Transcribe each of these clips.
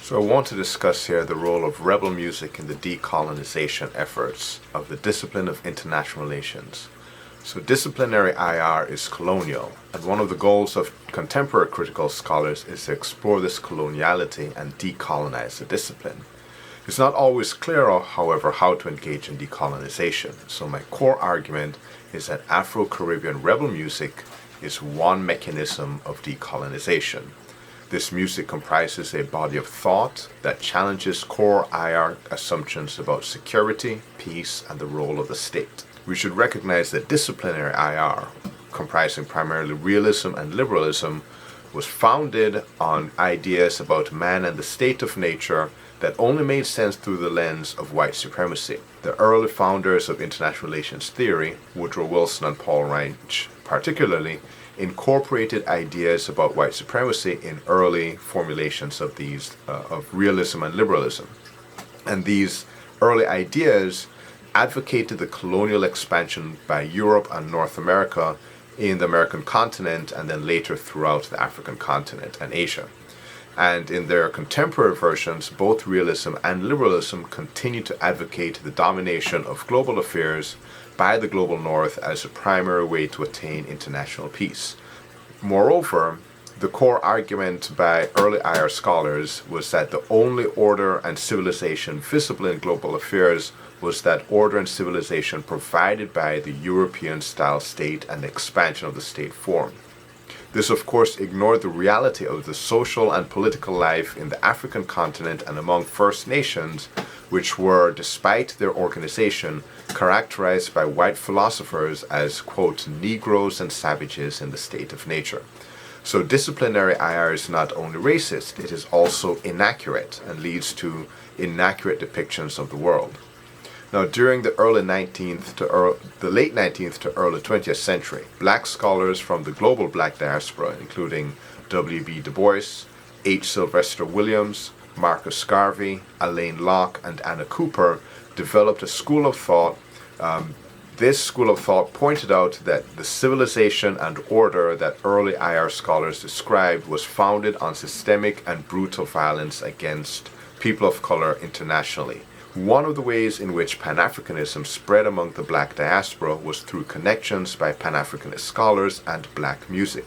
So I want to discuss here the role of rebel music in the decolonization efforts of the discipline of international relations. So disciplinary IR is colonial, and one of the goals of contemporary critical scholars is to explore this coloniality and decolonize the discipline. It's not always clear, however, how to engage in decolonization, so my core argument is that Afro-Caribbean rebel music is one mechanism of decolonization. This music comprises a body of thought that challenges core IR assumptions about security, peace, and the role of the state. We should recognize that disciplinary IR, comprising primarily realism and liberalism, was founded on ideas about man and the state of nature that only made sense through the lens of white supremacy. The early founders of international relations theory, Woodrow Wilson and Paul Reich particularly, incorporated ideas about white supremacy in early formulations of these of realism and liberalism. And these early ideas advocated the colonial expansion by Europe and North America in the American continent and then later throughout the African continent and Asia. And in their contemporary versions, both realism and liberalism continue to advocate the domination of global affairs by the global north as a primary way to attain international peace. Moreover, the core argument by early IR scholars was that the only order and civilization visible in global affairs was that order and civilization provided by the European-style state and the expansion of the state form. This, of course, ignored the reality of the social and political life in the African continent and among First Nations, which were, despite their organization, characterized by white philosophers as, quote, Negroes and savages in the state of nature. So disciplinary IR is not only racist, it is also inaccurate and leads to inaccurate depictions of the world. Now, during the late 19th to early 20th century, black scholars from the global black diaspora, including W.B. Du Bois, H. Sylvester Williams, Marcus Garvey, Alain Locke, and Anna Cooper, developed a school of thought. This school of thought pointed out that the civilization and order that early IR scholars described was founded on systemic and brutal violence against people of color internationally. One of the ways in which Pan-Africanism spread among the black diaspora was through connections by Pan-Africanist scholars and black music.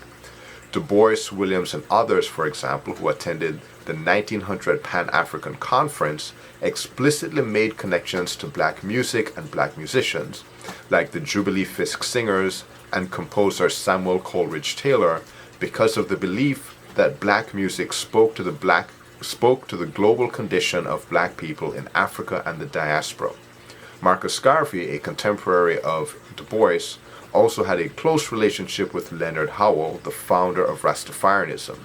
Du Bois, Williams, and others, for example, who attended the 1900 Pan-African Conference, explicitly made connections to black music and black musicians, like the Jubilee Fisk Singers and composer Samuel Coleridge Taylor, because of the belief that black music spoke to the global condition of black people in Africa and the diaspora. Marcus Garvey, a contemporary of Du Bois, also had a close relationship with Leonard Howell, the founder of Rastafarianism.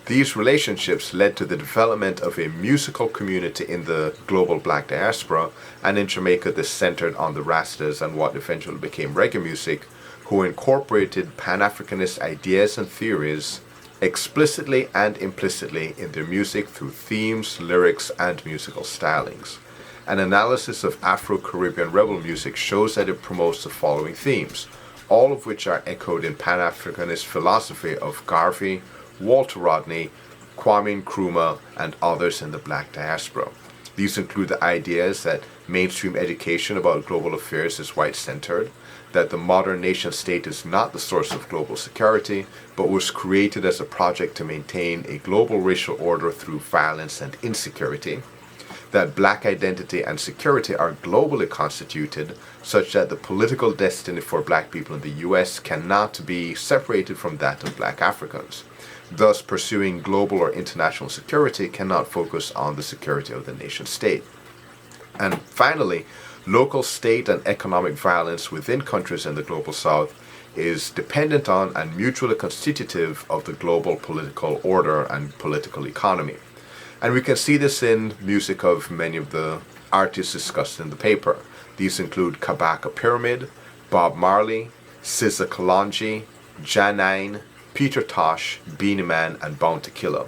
These relationships led to the development of a musical community in the global black diaspora, and in Jamaica this centered on the Rastas and what eventually became reggae music, who incorporated Pan-Africanist ideas and theories explicitly and implicitly in their music through themes, lyrics, and musical stylings. An analysis of Afro-Caribbean rebel music shows that it promotes the following themes, all of which are echoed in Pan-Africanist philosophy of Garvey, Walter Rodney, Kwame Nkrumah, and others in the black diaspora. These include the ideas that mainstream education about global affairs is white-centered, that the modern nation-state is not the source of global security, but was created as a project to maintain a global racial order through violence and insecurity, that black identity and security are globally constituted, such that the political destiny for black people in the U.S. cannot be separated from that of black Africans. Thus, pursuing global or international security cannot focus on the security of the nation-state. And finally, local state and economic violence within countries in the global south is dependent on and mutually constitutive of the global political order and political economy. And we can see this in music of many of the artists discussed in the paper. These include Kabaka Pyramid, Bob Marley, SZA Kalonji, Janine, Peter Tosh, Beanie Man, and Bounty Killer.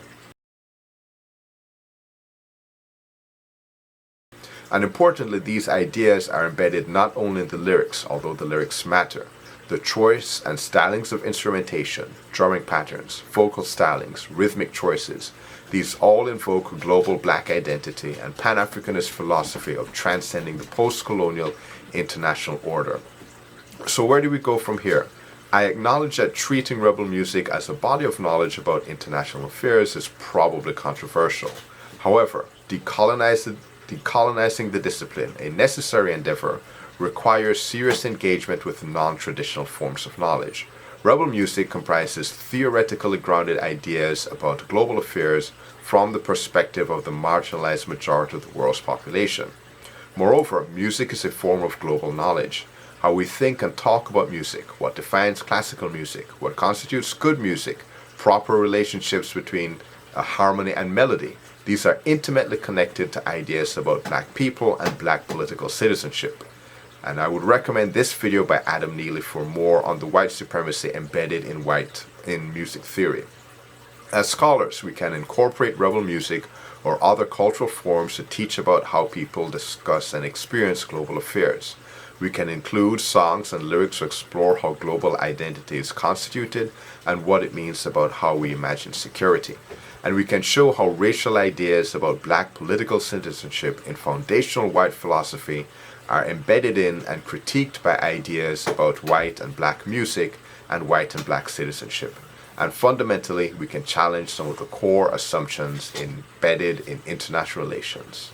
And importantly, these ideas are embedded not only in the lyrics, although the lyrics matter. The choice and stylings of instrumentation, drumming patterns, vocal stylings, rhythmic choices, These all invoke a global black identity and Pan-Africanist philosophy of transcending the post-colonial international order. So where do we go from here? I acknowledge that treating rebel music as a body of knowledge about international affairs is probably controversial. However, decolonizing the discipline, a necessary endeavor, requires serious engagement with non-traditional forms of knowledge. Rebel music comprises theoretically grounded ideas about global affairs from the perspective of the marginalized majority of the world's population. Moreover, music is a form of global knowledge. How we think and talk about music, what defines classical music, what constitutes good music, proper relationships between harmony and melody. These are intimately connected to ideas about black people and black political citizenship. And I would recommend this video by Adam Neely for more on the white supremacy embedded in music theory. As scholars, we can incorporate rebel music or other cultural forms to teach about how people discuss and experience global affairs. We can include songs and lyrics to explore how global identity is constituted and what it means about how we imagine security. And we can show how racial ideas about black political citizenship in foundational white philosophy are embedded in and critiqued by ideas about white and black music and white and black citizenship. And fundamentally, we can challenge some of the core assumptions embedded in international relations.